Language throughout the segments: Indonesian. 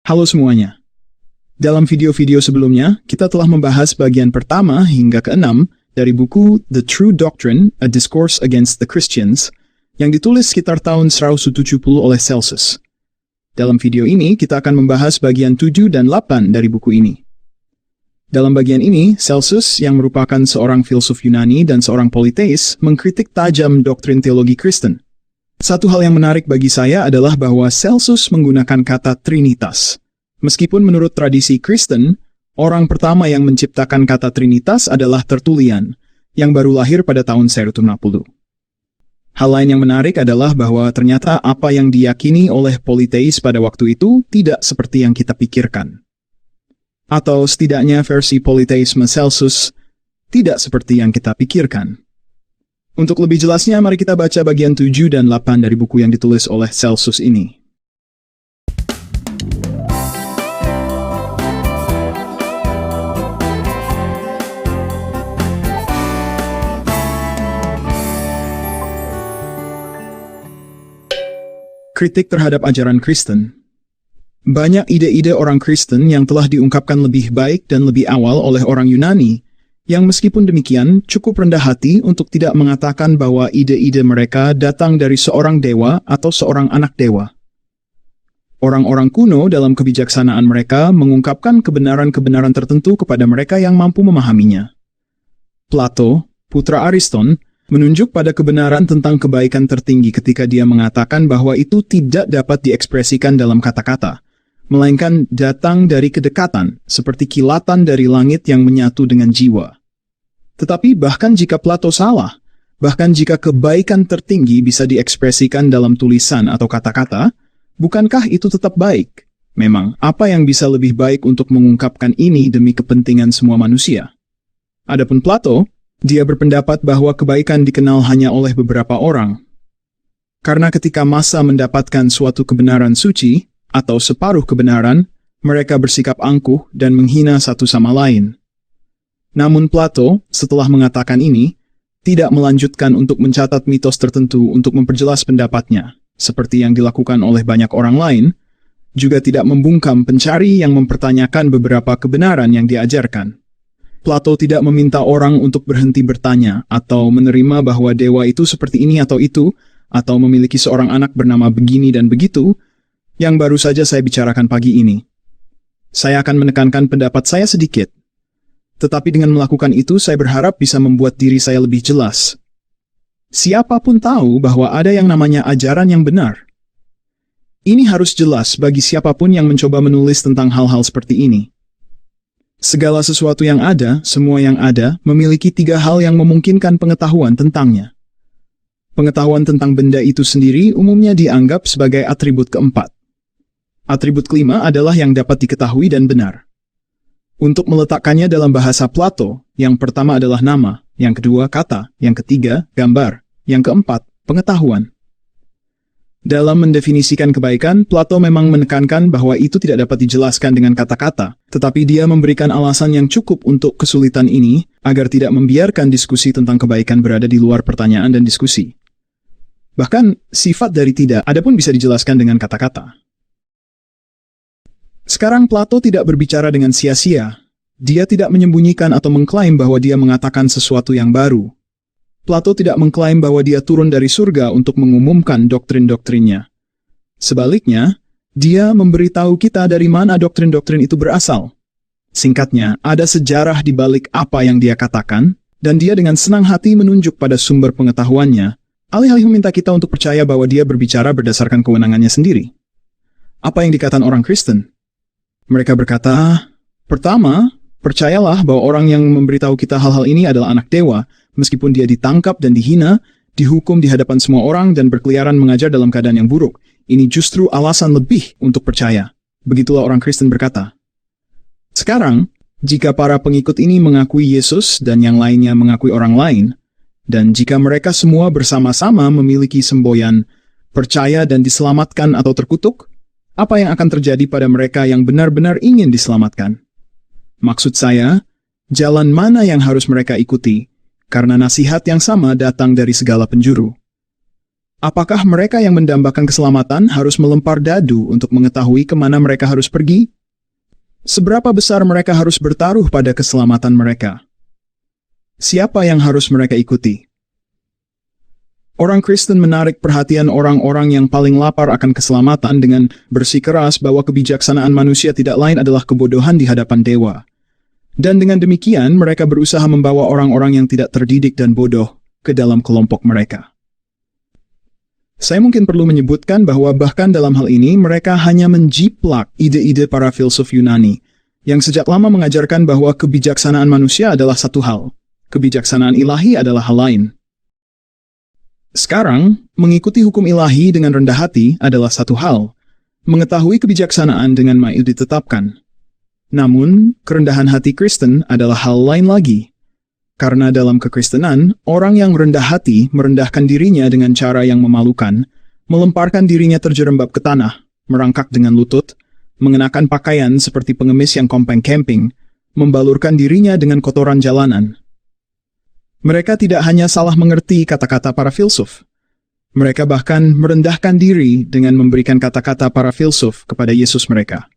Halo semuanya. Dalam video-video sebelumnya, kita telah membahas bagian pertama hingga ke-6 dari buku The True Doctrine, A Discourse Against the Christians, yang ditulis sekitar tahun 1170 oleh Celsus. Dalam video ini, kita akan membahas bagian 7 dan 8 dari buku ini. Dalam bagian ini, Celsus, yang merupakan seorang filsuf Yunani dan seorang politeis, mengkritik tajam doktrin teologi Kristen. Satu hal yang menarik bagi saya adalah bahwa Celsus menggunakan kata Trinitas. Meskipun menurut tradisi Kristen, orang pertama yang menciptakan kata Trinitas adalah Tertullian, yang baru lahir pada tahun 160. Hal lain yang menarik adalah bahwa ternyata apa yang diyakini oleh politeis pada waktu itu tidak seperti yang kita pikirkan. Atau setidaknya versi politeisme Celsus tidak seperti yang kita pikirkan. Untuk lebih jelasnya, mari kita baca bagian 7 dan 8 dari buku yang ditulis oleh Celsus ini. Kritik terhadap ajaran Kristen. Banyak ide-ide orang Kristen yang telah diungkapkan lebih baik dan lebih awal oleh orang Yunani, yang meskipun demikian cukup rendah hati untuk tidak mengatakan bahwa ide-ide mereka datang dari seorang dewa atau seorang anak dewa. Orang-orang kuno dalam kebijaksanaan mereka mengungkapkan kebenaran-kebenaran tertentu kepada mereka yang mampu memahaminya. Plato, putra Ariston, menunjuk pada kebenaran tentang kebaikan tertinggi ketika dia mengatakan bahwa itu tidak dapat diekspresikan dalam kata-kata, melainkan datang dari kedekatan, seperti kilatan dari langit yang menyatu dengan jiwa. Tetapi bahkan jika Plato salah, bahkan jika kebaikan tertinggi bisa diekspresikan dalam tulisan atau kata-kata, bukankah itu tetap baik? Memang, apa yang bisa lebih baik untuk mengungkapkan ini demi kepentingan semua manusia? Adapun Plato, dia berpendapat bahwa kebaikan dikenal hanya oleh beberapa orang. Karena ketika massa mendapatkan suatu kebenaran suci, atau separuh kebenaran, mereka bersikap angkuh dan menghina satu sama lain. Namun Plato, setelah mengatakan ini, tidak melanjutkan untuk mencatat mitos tertentu untuk memperjelas pendapatnya, seperti yang dilakukan oleh banyak orang lain, juga tidak membungkam pencari yang mempertanyakan beberapa kebenaran yang diajarkan. Plato tidak meminta orang untuk berhenti bertanya, atau menerima bahwa dewa itu seperti ini atau itu, atau memiliki seorang anak bernama begini dan begitu, yang baru saja saya bicarakan pagi ini. Saya akan menekankan pendapat saya sedikit. Tetapi dengan melakukan itu, saya berharap bisa membuat diri saya lebih jelas. Siapapun tahu bahwa ada yang namanya ajaran yang benar. Ini harus jelas bagi siapapun yang mencoba menulis tentang hal-hal seperti ini. Segala sesuatu yang ada, semua yang ada, memiliki 3 hal yang memungkinkan pengetahuan tentangnya. Pengetahuan tentang benda itu sendiri umumnya dianggap sebagai atribut keempat. Atribut kelima adalah yang dapat diketahui dan benar. Untuk meletakkannya dalam bahasa Plato, yang pertama adalah nama, yang kedua kata, yang ketiga gambar, yang keempat pengetahuan. Dalam mendefinisikan kebaikan, Plato memang menekankan bahwa itu tidak dapat dijelaskan dengan kata-kata, tetapi dia memberikan alasan yang cukup untuk kesulitan ini, agar tidak membiarkan diskusi tentang kebaikan berada di luar pertanyaan dan diskusi. Bahkan, sifat dari tidak ada pun bisa dijelaskan dengan kata-kata. Sekarang Plato tidak berbicara dengan sia-sia. Dia tidak menyembunyikan atau mengklaim bahwa dia mengatakan sesuatu yang baru. Plato tidak mengklaim bahwa dia turun dari surga untuk mengumumkan doktrin-doktrinnya. Sebaliknya, dia memberitahu kita dari mana doktrin-doktrin itu berasal. Singkatnya, ada sejarah di balik apa yang dia katakan, dan dia dengan senang hati menunjuk pada sumber pengetahuannya, alih-alih meminta kita untuk percaya bahwa dia berbicara berdasarkan kewenangannya sendiri. Apa yang dikatakan orang Kristen? Mereka berkata, pertama, percayalah bahwa orang yang memberitahu kita hal-hal ini adalah anak dewa, meskipun dia ditangkap dan dihina, dihukum di hadapan semua orang dan berkeliaran mengajar dalam keadaan yang buruk. Ini justru alasan lebih untuk percaya. Begitulah orang Kristen berkata. Sekarang, jika para pengikut ini mengakui Yesus dan yang lainnya mengakui orang lain, dan jika mereka semua bersama-sama memiliki semboyan percaya dan diselamatkan atau terkutuk, apa yang akan terjadi pada mereka yang benar-benar ingin diselamatkan? Maksud saya, jalan mana yang harus mereka ikuti, karena nasihat yang sama datang dari segala penjuru. Apakah mereka yang mendambakan keselamatan harus melempar dadu untuk mengetahui kemana mereka harus pergi? Seberapa besar mereka harus bertaruh pada keselamatan mereka? Siapa yang harus mereka ikuti? Orang Kristen menarik perhatian orang-orang yang paling lapar akan keselamatan dengan bersikeras bahwa kebijaksanaan manusia tidak lain adalah kebodohan di hadapan dewa. Dan dengan demikian, mereka berusaha membawa orang-orang yang tidak terdidik dan bodoh ke dalam kelompok mereka. Saya mungkin perlu menyebutkan bahwa bahkan dalam hal ini, mereka hanya menjiplak ide-ide para filsuf Yunani, yang sejak lama mengajarkan bahwa kebijaksanaan manusia adalah satu hal, kebijaksanaan ilahi adalah hal lain. Sekarang, mengikuti hukum ilahi dengan rendah hati adalah satu hal, mengetahui kebijaksanaan dengan mail ditetapkan. Namun, kerendahan hati Kristen adalah hal lain lagi. Karena dalam kekristenan, orang yang rendah hati merendahkan dirinya dengan cara yang memalukan, melemparkan dirinya terjerembab ke tanah, merangkak dengan lutut, mengenakan pakaian seperti pengemis yang kompeng camping, membalurkan dirinya dengan kotoran jalanan. Mereka tidak hanya salah mengerti kata-kata para filsuf. Mereka bahkan merendahkan diri dengan memberikan kata-kata para filsuf kepada Yesus mereka.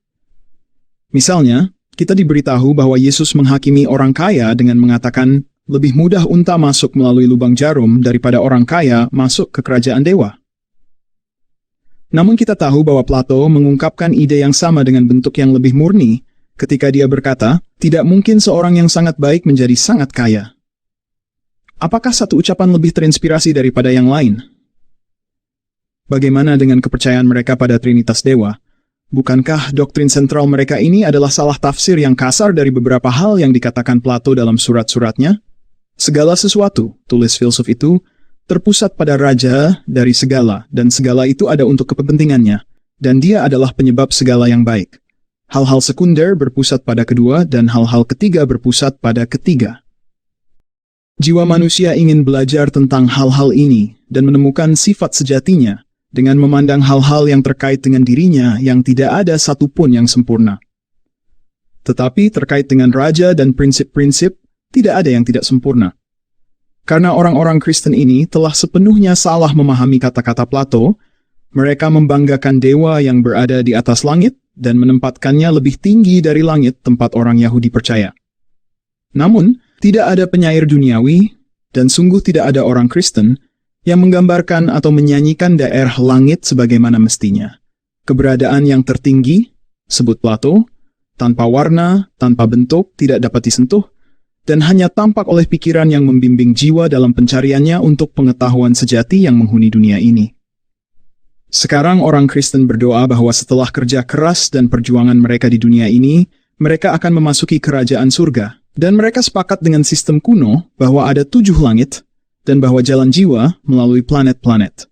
Misalnya, kita diberitahu bahwa Yesus menghakimi orang kaya dengan mengatakan, lebih mudah unta masuk melalui lubang jarum daripada orang kaya masuk ke kerajaan dewa. Namun kita tahu bahwa Plato mengungkapkan ide yang sama dengan bentuk yang lebih murni, ketika dia berkata, tidak mungkin seorang yang sangat baik menjadi sangat kaya. Apakah satu ucapan lebih terinspirasi daripada yang lain? Bagaimana dengan kepercayaan mereka pada Trinitas Dewa? Bukankah doktrin sentral mereka ini adalah salah tafsir yang kasar dari beberapa hal yang dikatakan Plato dalam surat-suratnya? Segala sesuatu, tulis filsuf itu, terpusat pada raja dari segala, dan segala itu ada untuk kepentingannya, dan dia adalah penyebab segala yang baik. Hal-hal sekunder berpusat pada kedua, dan hal-hal ketiga berpusat pada ketiga. Jiwa manusia ingin belajar tentang hal-hal ini dan menemukan sifat sejatinya dengan memandang hal-hal yang terkait dengan dirinya yang tidak ada satupun yang sempurna. Tetapi terkait dengan raja dan prinsip-prinsip, tidak ada yang tidak sempurna. Karena orang-orang Kristen ini telah sepenuhnya salah memahami kata-kata Plato, mereka membanggakan dewa yang berada di atas langit dan menempatkannya lebih tinggi dari langit tempat orang Yahudi percaya. Namun, tidak ada penyair duniawi, dan sungguh tidak ada orang Kristen, yang menggambarkan atau menyanyikan daerah langit sebagaimana mestinya. Keberadaan yang tertinggi, sebut Plato, tanpa warna, tanpa bentuk, tidak dapat disentuh, dan hanya tampak oleh pikiran yang membimbing jiwa dalam pencariannya untuk pengetahuan sejati yang menghuni dunia ini. Sekarang orang Kristen berdoa bahwa setelah kerja keras dan perjuangan mereka di dunia ini, mereka akan memasuki kerajaan surga. Dan mereka sepakat dengan sistem kuno bahwa ada 7 langit, dan bahwa jalan jiwa melalui planet-planet.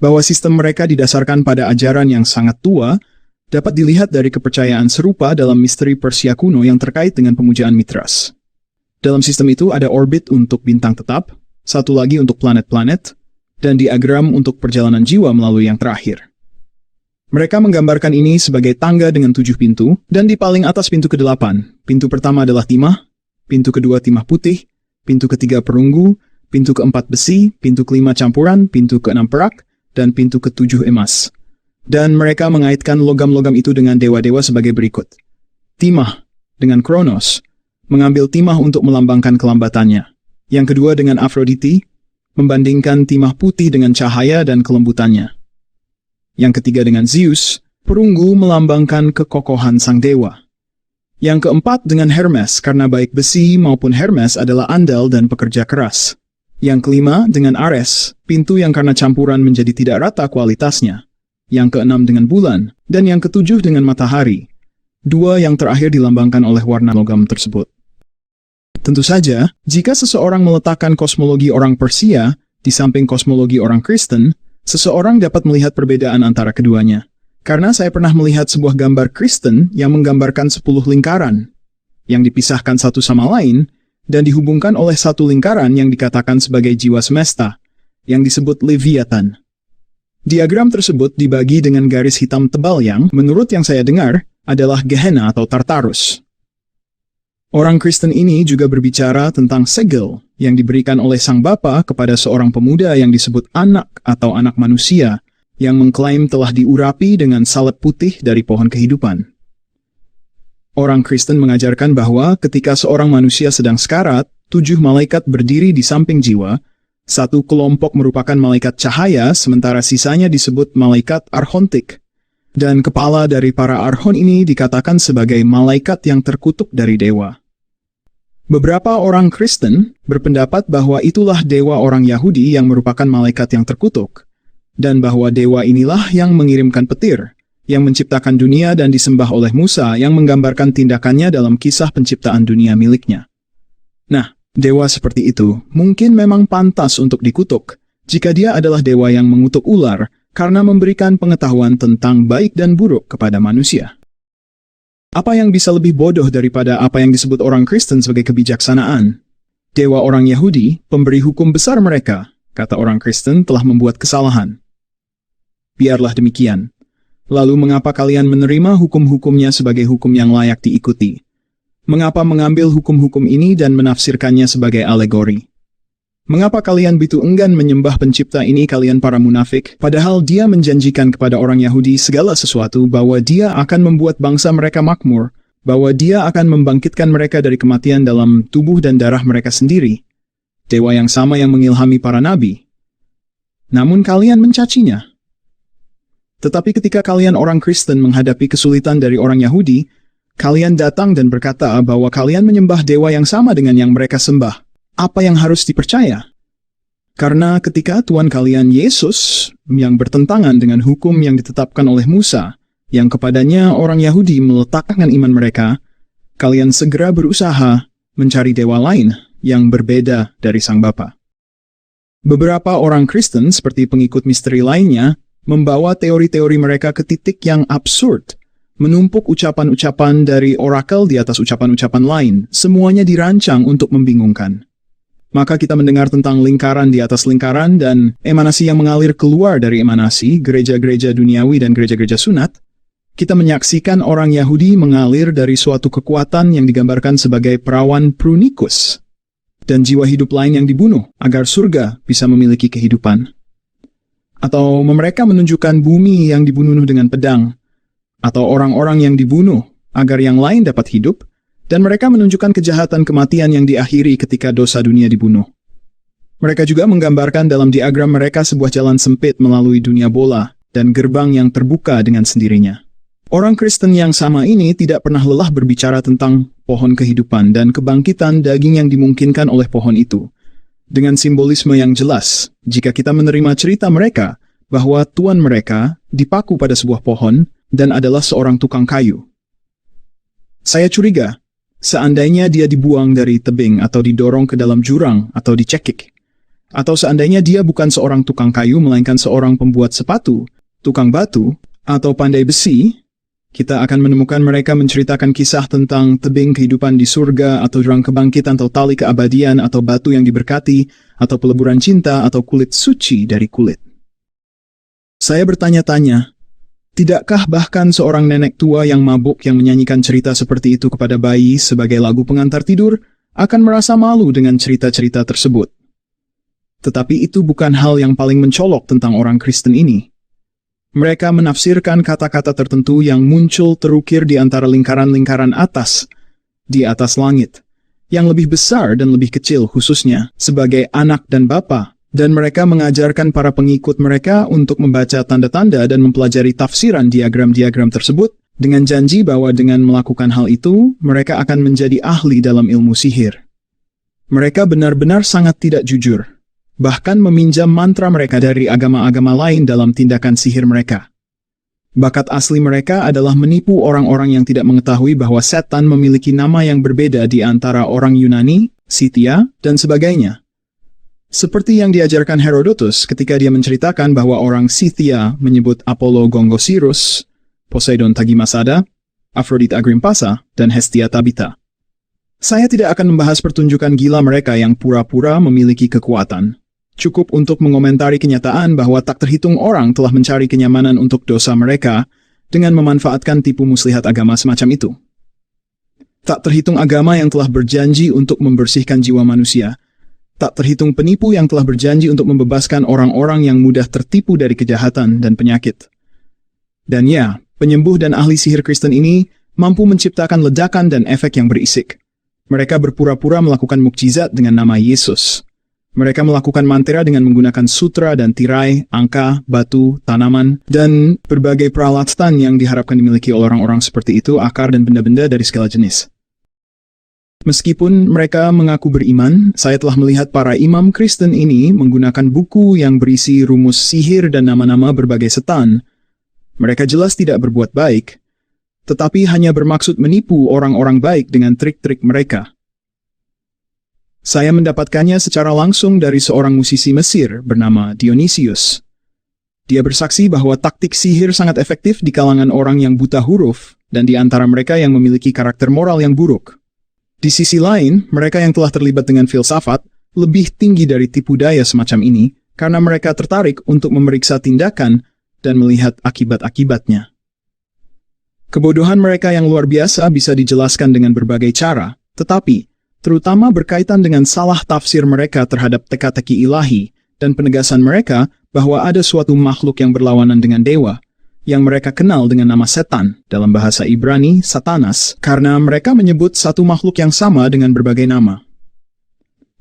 Bahwa sistem mereka didasarkan pada ajaran yang sangat tua, dapat dilihat dari kepercayaan serupa dalam misteri Persia kuno yang terkait dengan pemujaan Mithras. Dalam sistem itu ada orbit untuk bintang tetap, satu lagi untuk planet-planet, dan diagram untuk perjalanan jiwa melalui yang terakhir. Mereka menggambarkan ini sebagai tangga dengan 7 pintu, dan di paling atas pintu ke-8. Pintu pertama adalah timah, pintu kedua timah putih, pintu ketiga perunggu, pintu keempat besi, pintu kelima campuran, pintu keenam perak, dan pintu ke-7 emas. Dan mereka mengaitkan logam-logam itu dengan dewa-dewa sebagai berikut. Timah, dengan Kronos, mengambil timah untuk melambangkan kelambatannya. Yang kedua dengan Aphrodite, membandingkan timah putih dengan cahaya dan kelembutannya. Yang ketiga dengan Zeus, perunggu melambangkan kekokohan sang dewa. Yang keempat dengan Hermes, karena baik besi maupun Hermes adalah andal dan pekerja keras. Yang kelima dengan Ares, pintu yang karena campuran menjadi tidak rata kualitasnya. Yang keenam dengan bulan, dan yang ketujuh dengan matahari. Dua yang terakhir dilambangkan oleh warna logam tersebut. Tentu saja, jika seseorang meletakkan kosmologi orang Persia di samping kosmologi orang Kristen, seseorang dapat melihat perbedaan antara keduanya. Karena saya pernah melihat sebuah gambar Kristen yang menggambarkan 10 lingkaran, yang dipisahkan satu sama lain, dan dihubungkan oleh satu lingkaran yang dikatakan sebagai jiwa semesta, yang disebut Leviathan. Diagram tersebut dibagi dengan garis hitam tebal yang, menurut yang saya dengar, adalah Gehenna atau Tartarus. Orang Kristen ini juga berbicara tentang segel yang diberikan oleh sang bapa kepada seorang pemuda yang disebut anak atau anak manusia yang mengklaim telah diurapi dengan salep putih dari pohon kehidupan. Orang Kristen mengajarkan bahwa ketika seorang manusia sedang sekarat, 7 malaikat berdiri di samping jiwa, satu kelompok merupakan malaikat cahaya, sementara sisanya disebut malaikat archontik. Dan kepala dari para archon ini dikatakan sebagai malaikat yang terkutuk dari dewa. Beberapa orang Kristen berpendapat bahwa itulah dewa orang Yahudi yang merupakan malaikat yang terkutuk, dan bahwa dewa inilah yang mengirimkan petir, yang menciptakan dunia dan disembah oleh Musa yang menggambarkan tindakannya dalam kisah penciptaan dunia miliknya. Nah, dewa seperti itu mungkin memang pantas untuk dikutuk jika dia adalah dewa yang mengutuk ular karena memberikan pengetahuan tentang baik dan buruk kepada manusia. Apa yang bisa lebih bodoh daripada apa yang disebut orang Kristen sebagai kebijaksanaan? Dewa orang Yahudi, pemberi hukum besar mereka, kata orang Kristen, telah membuat kesalahan. Biarlah demikian. Lalu mengapa kalian menerima hukum-hukumnya sebagai hukum yang layak diikuti? Mengapa mengambil hukum-hukum ini dan menafsirkannya sebagai alegori? Mengapa kalian begitu enggan menyembah pencipta ini kalian para munafik, padahal dia menjanjikan kepada orang Yahudi segala sesuatu bahwa dia akan membuat bangsa mereka makmur, bahwa dia akan membangkitkan mereka dari kematian dalam tubuh dan darah mereka sendiri. Dewa yang sama yang mengilhami para nabi. Namun kalian mencacinya. Tetapi ketika kalian orang Kristen menghadapi kesulitan dari orang Yahudi, kalian datang dan berkata bahwa kalian menyembah dewa yang sama dengan yang mereka sembah. Apa yang harus dipercaya? Karena ketika Tuhan kalian Yesus yang bertentangan dengan hukum yang ditetapkan oleh Musa, yang kepadanya orang Yahudi meletakkan iman mereka, kalian segera berusaha mencari dewa lain yang berbeda dari Sang Bapa. Beberapa orang Kristen seperti pengikut misteri lainnya membawa teori-teori mereka ke titik yang absurd, menumpuk ucapan-ucapan dari orakel di atas ucapan-ucapan lain, semuanya dirancang untuk membingungkan. Maka kita mendengar tentang lingkaran di atas lingkaran dan emanasi yang mengalir keluar dari emanasi, gereja-gereja duniawi dan gereja-gereja sunat. Kita menyaksikan orang Yahudi mengalir dari suatu kekuatan yang digambarkan sebagai perawan prunikus, dan jiwa hidup lain yang dibunuh agar surga bisa memiliki kehidupan. Atau mereka menunjukkan bumi yang dibunuh dengan pedang, atau orang-orang yang dibunuh agar yang lain dapat hidup, dan mereka menunjukkan kejahatan kematian yang diakhiri ketika dosa dunia dibunuh. Mereka juga menggambarkan dalam diagram mereka sebuah jalan sempit melalui dunia bola dan gerbang yang terbuka dengan sendirinya. Orang Kristen yang sama ini tidak pernah lelah berbicara tentang pohon kehidupan dan kebangkitan daging yang dimungkinkan oleh pohon itu. Dengan simbolisme yang jelas, jika kita menerima cerita mereka bahwa Tuhan mereka dipaku pada sebuah pohon dan adalah seorang tukang kayu. Saya curiga, seandainya dia dibuang dari tebing atau didorong ke dalam jurang atau dicekik, atau seandainya dia bukan seorang tukang kayu melainkan seorang pembuat sepatu, tukang batu, atau pandai besi, kita akan menemukan mereka menceritakan kisah tentang tebing kehidupan di surga atau jurang kebangkitan atau tali keabadian atau batu yang diberkati atau peleburan cinta atau kulit suci dari kulit. Saya bertanya-tanya, tidakkah bahkan seorang nenek tua yang mabuk yang menyanyikan cerita seperti itu kepada bayi sebagai lagu pengantar tidur akan merasa malu dengan cerita-cerita tersebut? Tetapi itu bukan hal yang paling mencolok tentang orang Kristen ini. Mereka menafsirkan kata-kata tertentu yang muncul terukir di antara lingkaran-lingkaran atas, di atas langit, yang lebih besar dan lebih kecil khususnya, sebagai anak dan bapa, dan mereka mengajarkan para pengikut mereka untuk membaca tanda-tanda dan mempelajari tafsiran diagram-diagram tersebut, dengan janji bahwa dengan melakukan hal itu, mereka akan menjadi ahli dalam ilmu sihir. Mereka benar-benar sangat tidak jujur. Bahkan meminjam mantra mereka dari agama-agama lain dalam tindakan sihir mereka. Bakat asli mereka adalah menipu orang-orang yang tidak mengetahui bahwa setan memiliki nama yang berbeda di antara orang Yunani, Scythia, dan sebagainya. Seperti yang diajarkan Herodotus ketika dia menceritakan bahwa orang Scythia menyebut Apollo Gongosirus, Poseidon Tagimasada, Aphrodite Agrimpasa, dan Hestia Tabitha. Saya tidak akan membahas pertunjukan gila mereka yang pura-pura memiliki kekuatan. Cukup untuk mengomentari kenyataan bahwa tak terhitung orang telah mencari kenyamanan untuk dosa mereka dengan memanfaatkan tipu muslihat agama semacam itu. Tak terhitung agama yang telah berjanji untuk membersihkan jiwa manusia. Tak terhitung penipu yang telah berjanji untuk membebaskan orang-orang yang mudah tertipu dari kejahatan dan penyakit. Dan ya, penyembuh dan ahli sihir Kristen ini mampu menciptakan ledakan dan efek yang berisik. Mereka berpura-pura melakukan mukjizat dengan nama Yesus. Mereka melakukan mantra dengan menggunakan sutra dan tirai, angka, batu, tanaman, dan berbagai peralatan yang diharapkan dimiliki oleh orang-orang seperti itu, akar dan benda-benda dari segala jenis. Meskipun mereka mengaku beriman, saya telah melihat para imam Kristen ini menggunakan buku yang berisi rumus sihir dan nama-nama berbagai setan. Mereka jelas tidak berbuat baik, tetapi hanya bermaksud menipu orang-orang baik dengan trik-trik mereka. Saya mendapatkannya secara langsung dari seorang musisi Mesir bernama Dionysius. Dia bersaksi bahwa taktik sihir sangat efektif di kalangan orang yang buta huruf dan di antara mereka yang memiliki karakter moral yang buruk. Di sisi lain, mereka yang telah terlibat dengan filsafat lebih tinggi dari tipu daya semacam ini karena mereka tertarik untuk memeriksa tindakan dan melihat akibat-akibatnya. Kebodohan mereka yang luar biasa bisa dijelaskan dengan berbagai cara, tetapi terutama berkaitan dengan salah tafsir mereka terhadap teka-teki ilahi dan penegasan mereka bahwa ada suatu makhluk yang berlawanan dengan dewa, yang mereka kenal dengan nama setan, dalam bahasa Ibrani, Satanas, karena mereka menyebut satu makhluk yang sama dengan berbagai nama.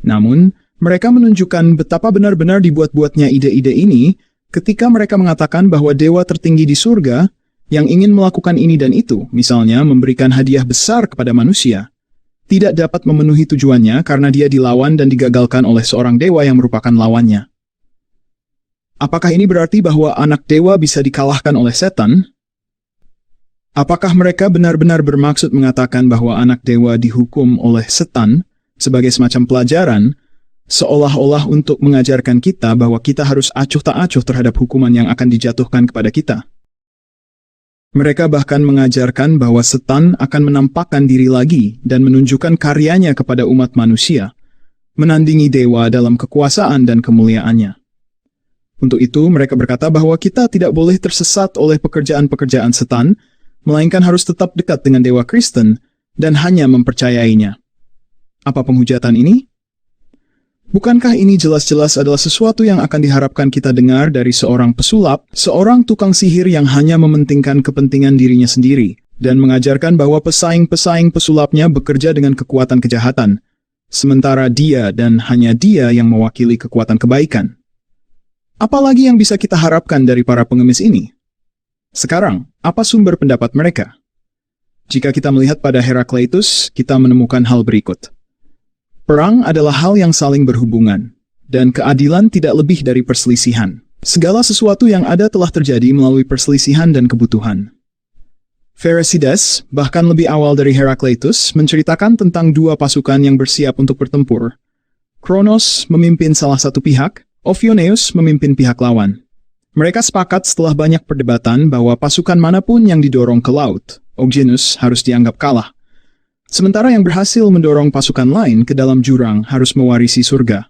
Namun, mereka menunjukkan betapa benar-benar dibuat-buatnya ide-ide ini ketika mereka mengatakan bahwa dewa tertinggi di surga yang ingin melakukan ini dan itu, misalnya memberikan hadiah besar kepada manusia, tidak dapat memenuhi tujuannya karena dia dilawan dan digagalkan oleh seorang dewa yang merupakan lawannya. Apakah ini berarti bahwa anak dewa bisa dikalahkan oleh setan? Apakah mereka benar-benar bermaksud mengatakan bahwa anak dewa dihukum oleh setan sebagai semacam pelajaran, seolah-olah untuk mengajarkan kita bahwa kita harus acuh tak acuh terhadap hukuman yang akan dijatuhkan kepada kita? Mereka bahkan mengajarkan bahwa setan akan menampakkan diri lagi dan menunjukkan karyanya kepada umat manusia, menandingi dewa dalam kekuasaan dan kemuliaannya. Untuk itu, mereka berkata bahwa kita tidak boleh tersesat oleh pekerjaan-pekerjaan setan, melainkan harus tetap dekat dengan dewa Kristen dan hanya mempercayainya. Apa penghujatan ini? Bukankah ini jelas-jelas adalah sesuatu yang akan diharapkan kita dengar dari seorang pesulap, seorang tukang sihir yang hanya mementingkan kepentingan dirinya sendiri, dan mengajarkan bahwa pesaing-pesaing pesulapnya bekerja dengan kekuatan kejahatan, sementara dia dan hanya dia yang mewakili kekuatan kebaikan? Apalagi yang bisa kita harapkan dari para pengemis ini? Sekarang, apa sumber pendapat mereka? Jika kita melihat pada Herakleitus, kita menemukan hal berikut. Perang adalah hal yang saling berhubungan, dan keadilan tidak lebih dari perselisihan. Segala sesuatu yang ada telah terjadi melalui perselisihan dan kebutuhan. Pherecydes, bahkan lebih awal dari Herakleitus, menceritakan tentang dua pasukan yang bersiap untuk bertempur. Kronos memimpin salah satu pihak, Ophioneus memimpin pihak lawan. Mereka sepakat setelah banyak perdebatan bahwa pasukan manapun yang didorong ke laut, Ogyges, harus dianggap kalah. Sementara yang berhasil mendorong pasukan lain ke dalam jurang harus mewarisi surga.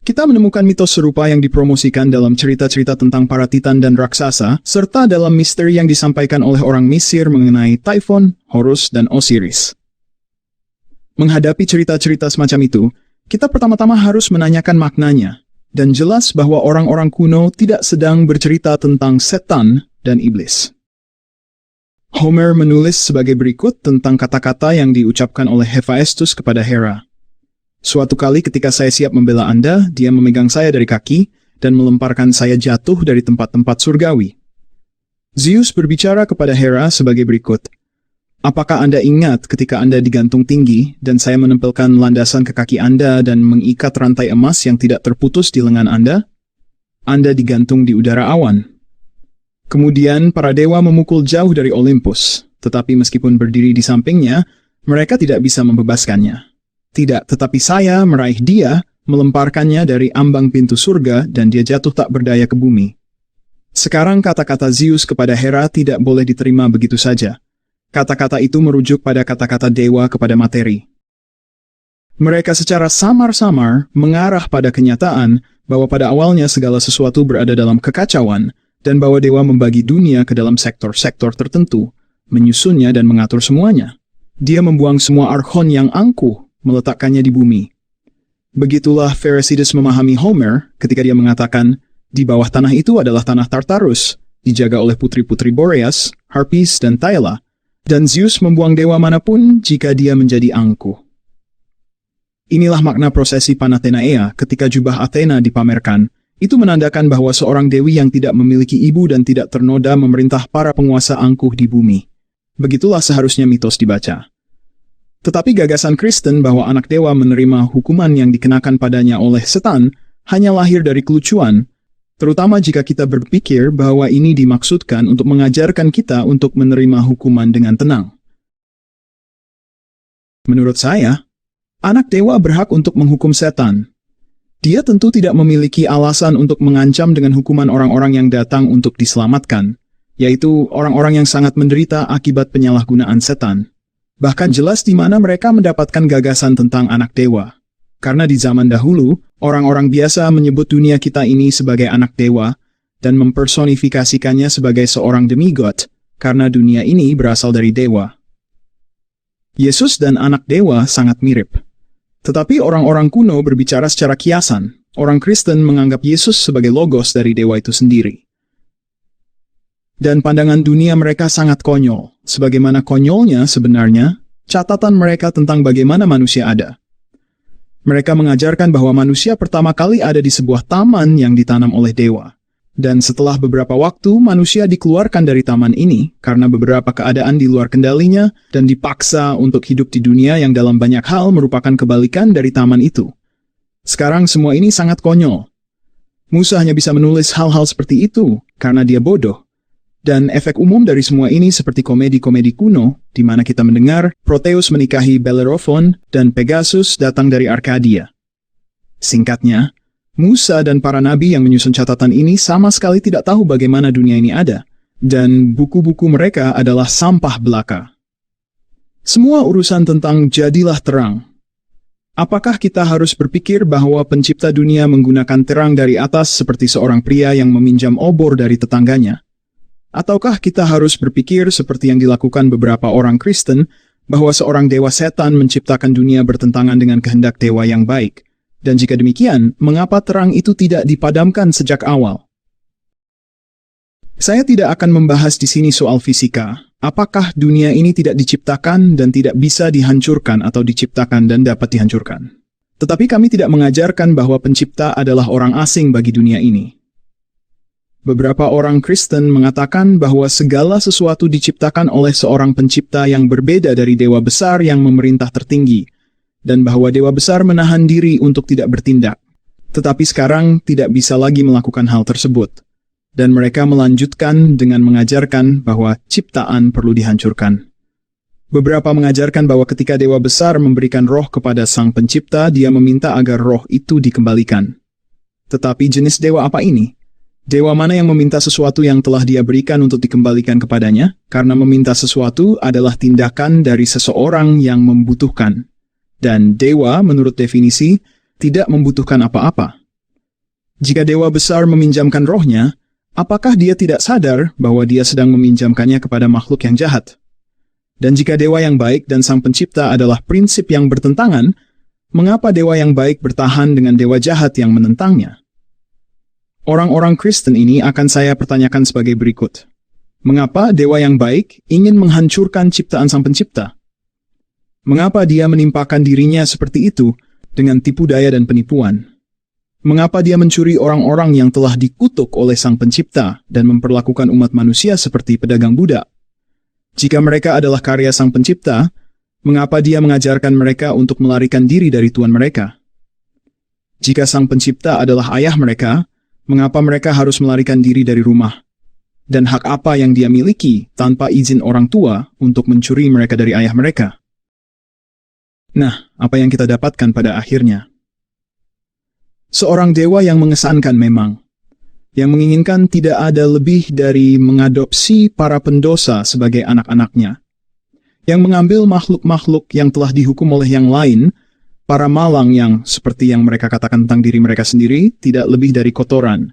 Kita menemukan mitos serupa yang dipromosikan dalam cerita-cerita tentang para titan dan raksasa, serta dalam misteri yang disampaikan oleh orang Mesir mengenai Typhon, Horus, dan Osiris. Menghadapi cerita-cerita semacam itu, kita pertama-tama harus menanyakan maknanya, dan jelas bahwa orang-orang kuno tidak sedang bercerita tentang setan dan iblis. Homer menulis sebagai berikut tentang kata-kata yang diucapkan oleh Hephaestus kepada Hera. Suatu kali ketika saya siap membela Anda, dia memegang saya dari kaki dan melemparkan saya jatuh dari tempat-tempat surgawi. Zeus berbicara kepada Hera sebagai berikut. Apakah Anda ingat ketika Anda digantung tinggi dan saya menempelkan landasan ke kaki Anda dan mengikat rantai emas yang tidak terputus di lengan Anda? Anda digantung di udara awan. Kemudian para dewa memukul jauh dari Olympus, tetapi meskipun berdiri di sampingnya, mereka tidak bisa membebaskannya. Tidak, tetapi saya meraih dia, melemparkannya dari ambang pintu surga dan dia jatuh tak berdaya ke bumi. Sekarang kata-kata Zeus kepada Hera tidak boleh diterima begitu saja. Kata-kata itu merujuk pada kata-kata dewa kepada materi. Mereka secara samar-samar mengarah pada kenyataan bahwa pada awalnya segala sesuatu berada dalam kekacauan, dan bahwa dewa membagi dunia ke dalam sektor-sektor tertentu, menyusunnya dan mengatur semuanya. Dia membuang semua archon yang angkuh, meletakkannya di bumi. Begitulah Pherecydes memahami Homer ketika dia mengatakan, di bawah tanah itu adalah tanah Tartarus, dijaga oleh putri-putri Boreas, Harpis, dan Thyla, dan Zeus membuang dewa manapun jika dia menjadi angkuh. Inilah makna prosesi Panathenaea ketika jubah Athena dipamerkan. Itu menandakan bahwa seorang dewi yang tidak memiliki ibu dan tidak ternoda memerintah para penguasa angkuh di bumi. Begitulah seharusnya mitos dibaca. Tetapi gagasan Kristen bahwa anak dewa menerima hukuman yang dikenakan padanya oleh setan hanya lahir dari kelucuan, terutama jika kita berpikir bahwa ini dimaksudkan untuk mengajarkan kita untuk menerima hukuman dengan tenang. Menurut saya, anak dewa berhak untuk menghukum setan. Dia tentu tidak memiliki alasan untuk mengancam dengan hukuman orang-orang yang datang untuk diselamatkan, yaitu orang-orang yang sangat menderita akibat penyalahgunaan setan. Bahkan jelas di mana mereka mendapatkan gagasan tentang anak dewa. Karena di zaman dahulu, orang-orang biasa menyebut dunia kita ini sebagai anak dewa dan mempersonifikasikannya sebagai seorang demigod, karena dunia ini berasal dari dewa. Yesus dan anak dewa sangat mirip. Tetapi orang-orang kuno berbicara secara kiasan. Orang Kristen menganggap Yesus sebagai logos dari dewa itu sendiri. Dan pandangan dunia mereka sangat konyol. Sebagaimana konyolnya sebenarnya, catatan mereka tentang bagaimana manusia ada. Mereka mengajarkan bahwa manusia pertama kali ada di sebuah taman yang ditanam oleh dewa. Dan setelah beberapa waktu, manusia dikeluarkan dari taman ini karena beberapa keadaan di luar kendalinya dan dipaksa untuk hidup di dunia yang dalam banyak hal merupakan kebalikan dari taman itu. Sekarang semua ini sangat konyol. Musa hanya bisa menulis hal-hal seperti itu karena dia bodoh. Dan efek umum dari semua ini seperti komedi-komedi kuno, di mana kita mendengar Proteus menikahi Bellerophon dan Pegasus datang dari Arkadia. Singkatnya, Musa dan para nabi yang menyusun catatan ini sama sekali tidak tahu bagaimana dunia ini ada, dan buku-buku mereka adalah sampah belaka. Semua urusan tentang jadilah terang. Apakah kita harus berpikir bahwa pencipta dunia menggunakan terang dari atas seperti seorang pria yang meminjam obor dari tetangganya? Ataukah kita harus berpikir seperti yang dilakukan beberapa orang Kristen, bahwa seorang dewa setan menciptakan dunia bertentangan dengan kehendak dewa yang baik? Dan jika demikian, mengapa terang itu tidak dipadamkan sejak awal? Saya tidak akan membahas di sini soal fisika. Apakah dunia ini tidak diciptakan dan tidak bisa dihancurkan atau diciptakan dan dapat dihancurkan? Tetapi kami tidak mengajarkan bahwa pencipta adalah orang asing bagi dunia ini. Beberapa orang Kristen mengatakan bahwa segala sesuatu diciptakan oleh seorang pencipta yang berbeda dari dewa besar yang memerintah tertinggi, dan bahwa dewa besar menahan diri untuk tidak bertindak. Tetapi sekarang tidak bisa lagi melakukan hal tersebut. Dan mereka melanjutkan dengan mengajarkan bahwa ciptaan perlu dihancurkan. Beberapa mengajarkan bahwa ketika dewa besar memberikan roh kepada sang pencipta, dia meminta agar roh itu dikembalikan. Tetapi jenis dewa apa ini? Dewa mana yang meminta sesuatu yang telah dia berikan untuk dikembalikan kepadanya? Karena meminta sesuatu adalah tindakan dari seseorang yang membutuhkan. Dan dewa, menurut definisi, tidak membutuhkan apa-apa. Jika dewa besar meminjamkan rohnya, apakah dia tidak sadar bahwa dia sedang meminjamkannya kepada makhluk yang jahat? Dan jika dewa yang baik dan sang pencipta adalah prinsip yang bertentangan, mengapa dewa yang baik bertahan dengan dewa jahat yang menentangnya? Orang-orang Kristen ini akan saya pertanyakan sebagai berikut. Mengapa dewa yang baik ingin menghancurkan ciptaan sang pencipta? Mengapa dia menimpakan dirinya seperti itu dengan tipu daya dan penipuan? Mengapa dia mencuri orang-orang yang telah dikutuk oleh sang pencipta dan memperlakukan umat manusia seperti pedagang budak? Jika mereka adalah karya sang pencipta, mengapa dia mengajarkan mereka untuk melarikan diri dari Tuhan mereka? Jika sang pencipta adalah ayah mereka, mengapa mereka harus melarikan diri dari rumah? Dan hak apa yang dia miliki tanpa izin orang tua untuk mencuri mereka dari ayah mereka? Nah, apa yang kita dapatkan pada akhirnya? Seorang dewa yang mengesankan memang, yang menginginkan tidak ada lebih dari mengadopsi para pendosa sebagai anak-anaknya, yang mengambil makhluk-makhluk yang telah dihukum oleh yang lain, para malang yang, seperti yang mereka katakan tentang diri mereka sendiri, tidak lebih dari kotoran,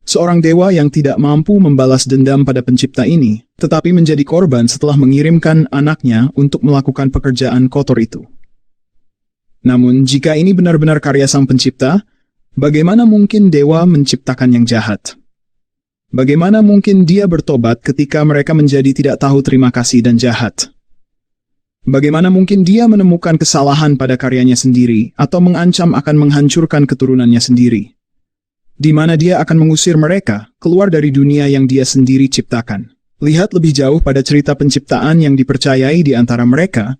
Seorang dewa yang tidak mampu membalas dendam pada pencipta ini, tetapi menjadi korban setelah mengirimkan anaknya untuk melakukan pekerjaan kotor itu. Namun, jika ini benar-benar karya sang pencipta, bagaimana mungkin dewa menciptakan yang jahat? Bagaimana mungkin dia bertobat ketika mereka menjadi tidak tahu terima kasih dan jahat? Bagaimana mungkin dia menemukan kesalahan pada karyanya sendiri atau mengancam akan menghancurkan keturunannya sendiri? Di mana dia akan mengusir mereka keluar dari dunia yang dia sendiri ciptakan. Lihat lebih jauh pada cerita penciptaan yang dipercayai di antara mereka,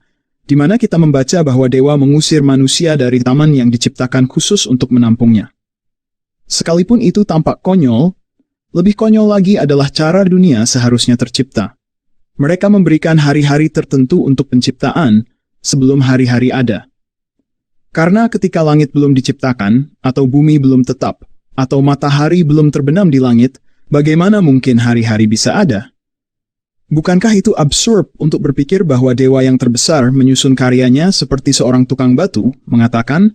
di mana kita membaca bahwa dewa mengusir manusia dari taman yang diciptakan khusus untuk menampungnya. Sekalipun itu tampak konyol, lebih konyol lagi adalah cara dunia seharusnya tercipta. Mereka memberikan hari-hari tertentu untuk penciptaan sebelum hari-hari ada. Karena ketika langit belum diciptakan, atau bumi belum tetap, atau matahari belum terbenam di langit, bagaimana mungkin hari-hari bisa ada? Bukankah itu absurd untuk berpikir bahwa dewa yang terbesar menyusun karyanya seperti seorang tukang batu, mengatakan,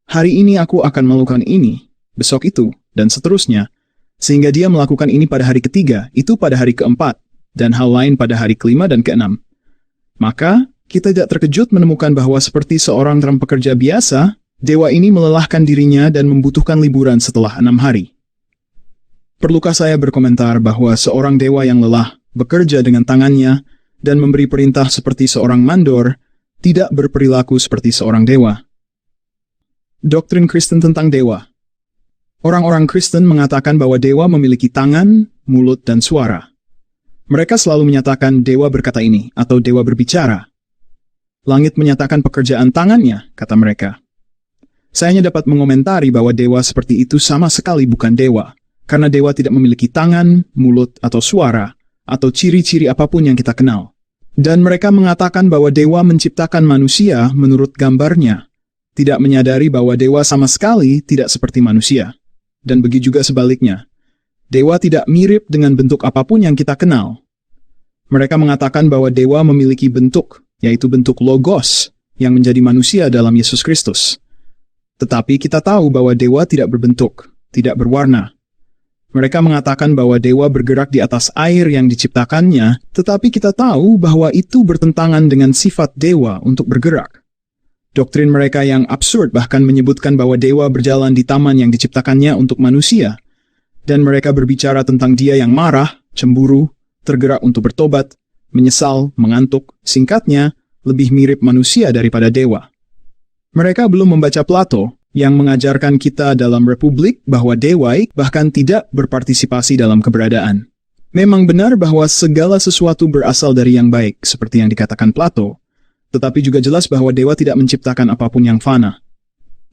hari ini aku akan melakukan ini, besok itu, dan seterusnya, sehingga dia melakukan ini pada hari ketiga, itu pada hari keempat, dan hal lain pada hari kelima dan keenam. Maka, kita tidak terkejut menemukan bahwa seperti seorang pekerja biasa, dewa ini melelahkan dirinya dan membutuhkan liburan setelah 6 hari. Perlukah saya berkomentar bahwa seorang dewa yang lelah, bekerja dengan tangannya, dan memberi perintah seperti seorang mandor, tidak berperilaku seperti seorang dewa? Doktrin Kristen tentang dewa. Orang-orang Kristen mengatakan bahwa dewa memiliki tangan, mulut, dan suara. Mereka selalu menyatakan dewa berkata ini, atau dewa berbicara. Langit menyatakan pekerjaan tangannya, kata mereka. Saya hanya dapat mengomentari bahwa dewa seperti itu sama sekali bukan dewa, karena dewa tidak memiliki tangan, mulut, atau suara, atau ciri-ciri apapun yang kita kenal. Dan mereka mengatakan bahwa dewa menciptakan manusia menurut gambarnya, tidak menyadari bahwa dewa sama sekali tidak seperti manusia. Dan begitu juga sebaliknya. Dewa tidak mirip dengan bentuk apapun yang kita kenal. Mereka mengatakan bahwa dewa memiliki bentuk, yaitu bentuk logos, yang menjadi manusia dalam Yesus Kristus. Tetapi kita tahu bahwa dewa tidak berbentuk, tidak berwarna. Mereka mengatakan bahwa dewa bergerak di atas air yang diciptakannya, tetapi kita tahu bahwa itu bertentangan dengan sifat dewa untuk bergerak. Doktrin mereka yang absurd bahkan menyebutkan bahwa dewa berjalan di taman yang diciptakannya untuk manusia, dan mereka berbicara tentang dia yang marah, cemburu, tergerak untuk bertobat, menyesal, mengantuk, singkatnya, lebih mirip manusia daripada dewa. Mereka belum membaca Plato, yang mengajarkan kita dalam Republik bahwa dewa bahkan tidak berpartisipasi dalam keberadaan. Memang benar bahwa segala sesuatu berasal dari yang baik, seperti yang dikatakan Plato, tetapi juga jelas bahwa dewa tidak menciptakan apapun yang fana.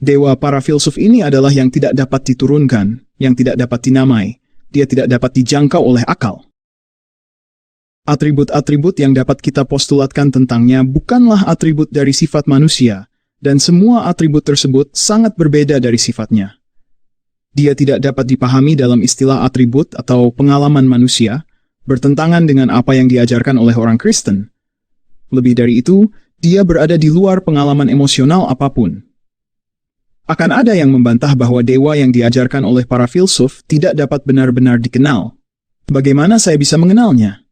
Dewa para filsuf ini adalah yang tidak dapat diturunkan, yang tidak dapat dinamai, dia tidak dapat dijangkau oleh akal. Atribut-atribut yang dapat kita postulatkan tentangnya bukanlah atribut dari sifat manusia, dan semua atribut tersebut sangat berbeda dari sifatnya. Dia tidak dapat dipahami dalam istilah atribut atau pengalaman manusia, bertentangan dengan apa yang diajarkan oleh orang Kristen. Lebih dari itu, dia berada di luar pengalaman emosional apapun. Akan ada yang membantah bahwa dewa yang diajarkan oleh para filsuf tidak dapat benar-benar dikenal. Bagaimana saya bisa mengenalnya?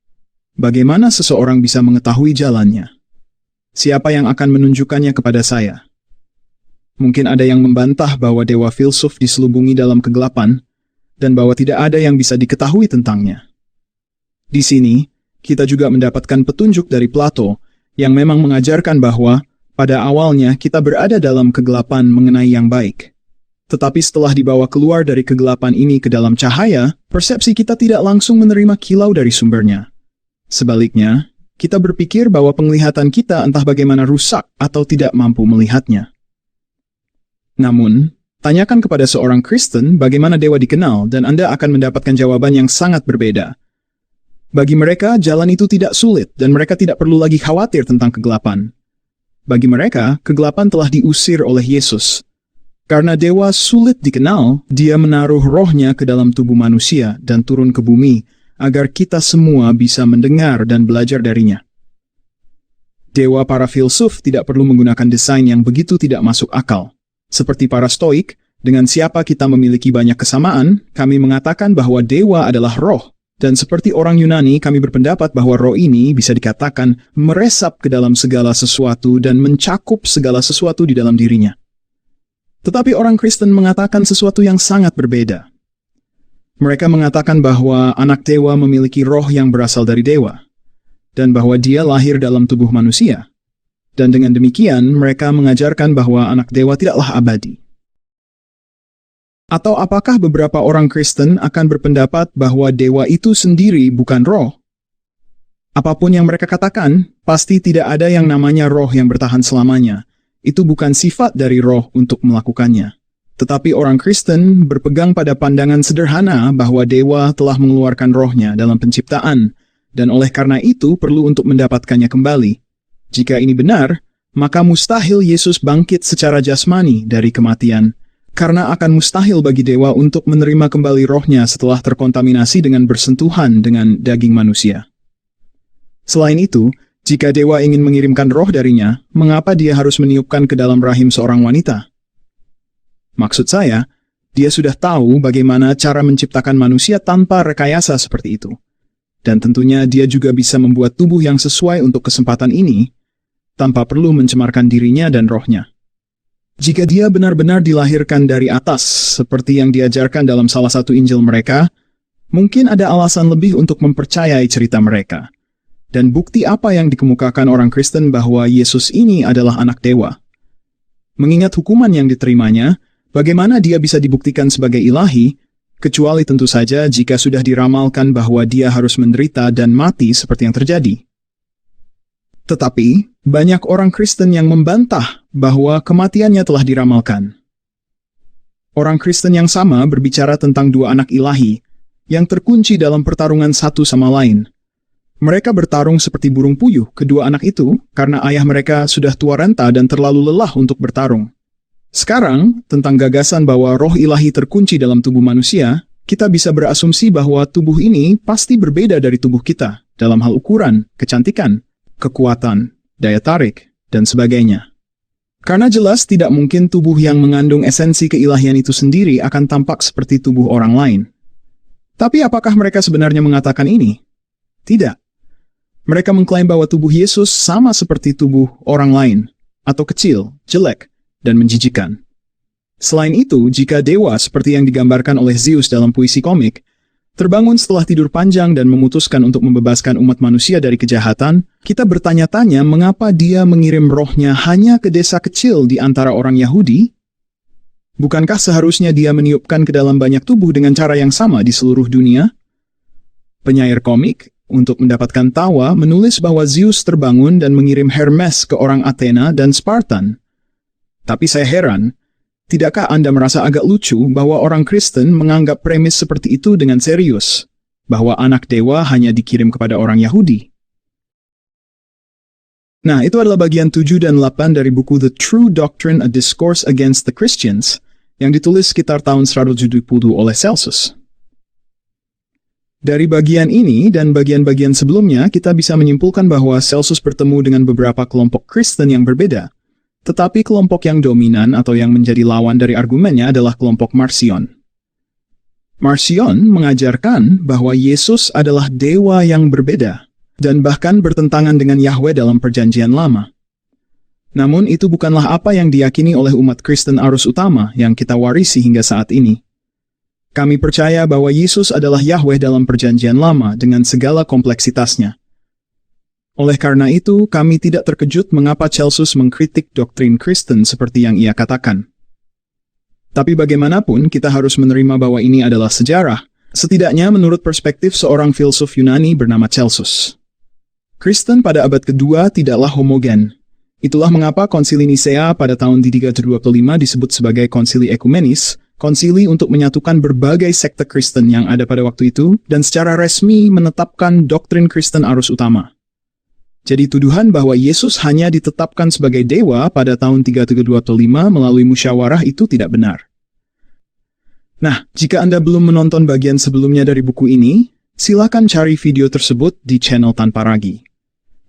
Bagaimana seseorang bisa mengetahui jalannya? Siapa yang akan menunjukkannya kepada saya? Mungkin ada yang membantah bahwa dewa filsuf diselubungi dalam kegelapan, dan bahwa tidak ada yang bisa diketahui tentangnya. Di sini, kita juga mendapatkan petunjuk dari Plato, yang memang mengajarkan bahwa, pada awalnya kita berada dalam kegelapan mengenai yang baik. Tetapi setelah dibawa keluar dari kegelapan ini ke dalam cahaya, persepsi kita tidak langsung menerima kilau dari sumbernya. Sebaliknya, kita berpikir bahwa penglihatan kita entah bagaimana rusak atau tidak mampu melihatnya. Namun, tanyakan kepada seorang Kristen bagaimana dewa dikenal dan Anda akan mendapatkan jawaban yang sangat berbeda. Bagi mereka, jalan itu tidak sulit dan mereka tidak perlu lagi khawatir tentang kegelapan. Bagi mereka, kegelapan telah diusir oleh Yesus. Karena dewa sulit dikenal, dia menaruh rohnya ke dalam tubuh manusia dan turun ke bumi, agar kita semua bisa mendengar dan belajar darinya. Dewa para filsuf tidak perlu menggunakan desain yang begitu tidak masuk akal. Seperti para Stoik, Dengan siapa kita memiliki banyak kesamaan, kami mengatakan bahwa dewa adalah roh. Dan seperti orang Yunani, kami berpendapat bahwa roh ini bisa dikatakan meresap ke dalam segala sesuatu dan mencakup segala sesuatu di dalam dirinya. Tetapi orang Kristen mengatakan sesuatu yang sangat berbeda. Mereka mengatakan bahwa anak dewa memiliki roh yang berasal dari dewa, dan bahwa dia lahir dalam tubuh manusia. Dan dengan demikian, mereka mengajarkan bahwa anak dewa tidaklah abadi. Atau apakah beberapa orang Kristen akan berpendapat bahwa dewa itu sendiri bukan roh? Apapun yang mereka katakan, pasti tidak ada yang namanya roh yang bertahan selamanya. Itu bukan sifat dari roh untuk melakukannya. Tetapi orang Kristen berpegang pada pandangan sederhana bahwa dewa telah mengeluarkan rohnya dalam penciptaan, dan oleh karena itu perlu untuk mendapatkannya kembali. Jika ini benar, maka mustahil Yesus bangkit secara jasmani dari kematian. Karena akan mustahil bagi dewa untuk menerima kembali rohnya setelah terkontaminasi dengan bersentuhan dengan daging manusia. Selain itu, jika dewa ingin mengirimkan roh darinya, mengapa dia harus meniupkan ke dalam rahim seorang wanita? Maksud saya, dia sudah tahu bagaimana cara menciptakan manusia tanpa rekayasa seperti itu. Dan tentunya dia juga bisa membuat tubuh yang sesuai untuk kesempatan ini, tanpa perlu mencemarkan dirinya dan rohnya. Jika dia benar-benar dilahirkan dari atas, seperti yang diajarkan dalam salah satu Injil mereka, mungkin ada alasan lebih untuk mempercayai cerita mereka. Dan bukti apa yang dikemukakan orang Kristen bahwa Yesus ini adalah anak dewa. Mengingat hukuman yang diterimanya, bagaimana dia bisa dibuktikan sebagai ilahi, kecuali tentu saja jika sudah diramalkan bahwa dia harus menderita dan mati seperti yang terjadi. Tetapi, banyak orang Kristen yang membantah bahwa kematiannya telah diramalkan. Orang Kristen yang sama berbicara tentang dua anak ilahi yang terkunci dalam pertarungan satu sama lain. Mereka bertarung seperti burung puyuh, kedua anak itu, karena ayah mereka sudah tua renta dan terlalu lelah untuk bertarung. Sekarang, tentang gagasan bahwa roh ilahi terkunci dalam tubuh manusia, kita bisa berasumsi bahwa tubuh ini pasti berbeda dari tubuh kita, dalam hal ukuran, kecantikan, kekuatan, daya tarik, dan sebagainya. Karena jelas tidak mungkin tubuh yang mengandung esensi keilahian itu sendiri akan tampak seperti tubuh orang lain. Tapi apakah mereka sebenarnya mengatakan ini? Tidak. Mereka mengklaim bahwa tubuh Yesus sama seperti tubuh orang lain, atau kecil, jelek, dan menjijikan. Selain itu, jika dewa seperti yang digambarkan oleh Zeus dalam puisi komik, terbangun setelah tidur panjang dan memutuskan untuk membebaskan umat manusia dari kejahatan, kita bertanya-tanya mengapa dia mengirim rohnya hanya ke desa kecil di antara orang Yahudi? Bukankah seharusnya dia meniupkan ke dalam banyak tubuh dengan cara yang sama di seluruh dunia? Penyair komik, untuk mendapatkan tawa, menulis bahwa Zeus terbangun dan mengirim Hermes ke orang Athena dan Spartan. Tapi saya heran, tidakkah Anda merasa agak lucu bahwa orang Kristen menganggap premis seperti itu dengan serius, bahwa anak dewa hanya dikirim kepada orang Yahudi? Nah, itu adalah bagian 7 dan 8 dari buku The True Doctrine: A Discourse Against the Christians, yang ditulis sekitar tahun 170 oleh Celsus. Dari bagian ini dan bagian-bagian sebelumnya, kita bisa menyimpulkan bahwa Celsus bertemu dengan beberapa kelompok Kristen yang berbeda. Tetapi kelompok yang dominan atau yang menjadi lawan dari argumennya adalah kelompok Marcion. Marcion mengajarkan bahwa Yesus adalah dewa yang berbeda, dan bahkan bertentangan dengan Yahweh dalam Perjanjian Lama. Namun itu bukanlah apa yang diyakini oleh umat Kristen arus utama yang kita warisi hingga saat ini. Kami percaya bahwa Yesus adalah Yahweh dalam Perjanjian Lama dengan segala kompleksitasnya. Oleh karena itu, kami tidak terkejut mengapa Celsus mengkritik doktrin Kristen seperti yang ia katakan. Tapi bagaimanapun, kita harus menerima bahwa ini adalah sejarah, setidaknya menurut perspektif seorang filsuf Yunani bernama Celsus. Kristen pada abad kedua tidaklah homogen. Itulah mengapa konsili Nisea pada tahun 325 disebut sebagai konsili ekumenis, konsili untuk menyatukan berbagai sekte Kristen yang ada pada waktu itu, dan secara resmi menetapkan doktrin Kristen arus utama. Jadi tuduhan bahwa Yesus hanya ditetapkan sebagai dewa pada tahun 325 melalui musyawarah itu tidak benar. Nah, jika Anda belum menonton bagian sebelumnya dari buku ini, silakan cari video tersebut di channel Tanpa Ragi.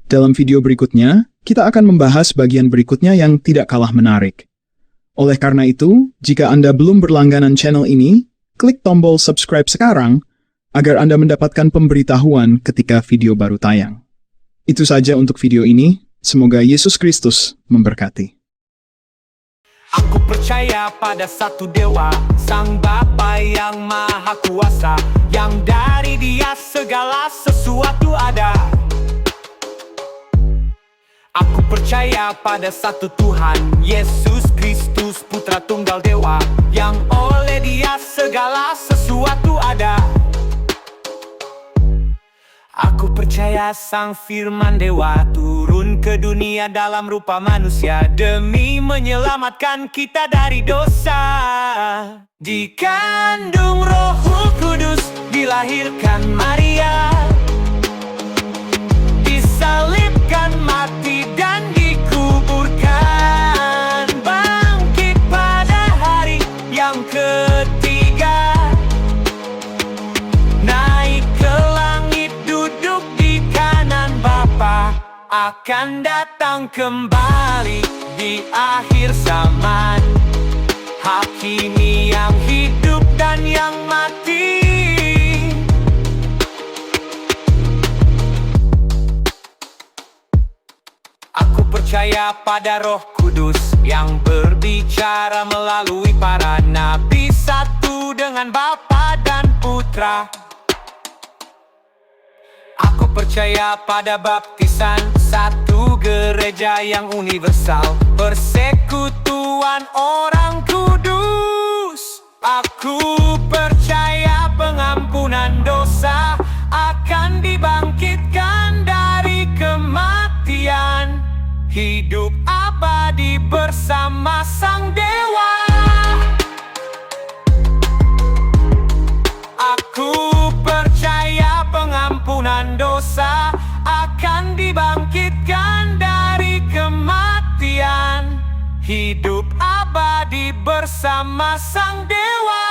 Dalam video berikutnya, kita akan membahas bagian berikutnya yang tidak kalah menarik. Oleh karena itu, jika Anda belum berlangganan channel ini, klik tombol subscribe sekarang agar Anda mendapatkan pemberitahuan ketika video baru tayang. Itu saja untuk video ini. Semoga Yesus Kristus memberkati. Aku percaya pada satu dewa, Sang Bapa yang Maha Kuasa, yang dari Dia segala sesuatu ada. Aku percaya pada satu Tuhan, Yesus Kristus Putra Tunggal Dewa, yang oleh Dia segala sesuatu ada. Aku percaya Sang Firman Dewa turun ke dunia dalam rupa manusia demi menyelamatkan kita dari dosa. Dikandung Roh Kudus, dilahirkan Maria, disalibkan, mati dan dikuburkan, bangkit pada hari yang ketiga, naik ke langit, duduk di kanan Bapa, akan datang kembali di akhir zaman, hakimi yang hidup dan yang mati. Aku percaya pada Roh Kudus yang berbicara melalui para nabi, satu dengan Bapa dan Putra. Aku percaya pada baptisan, satu gereja yang universal, persekutuan orang kudus. Aku percaya pengampunan dosa, akan dibangkitkan dari kematian, hidup abadi bersama Sang Dewa. Aku percaya pengampunan dosa, akan dibangkitkan dari kematian, hidup abadi bersama Sang Dewa.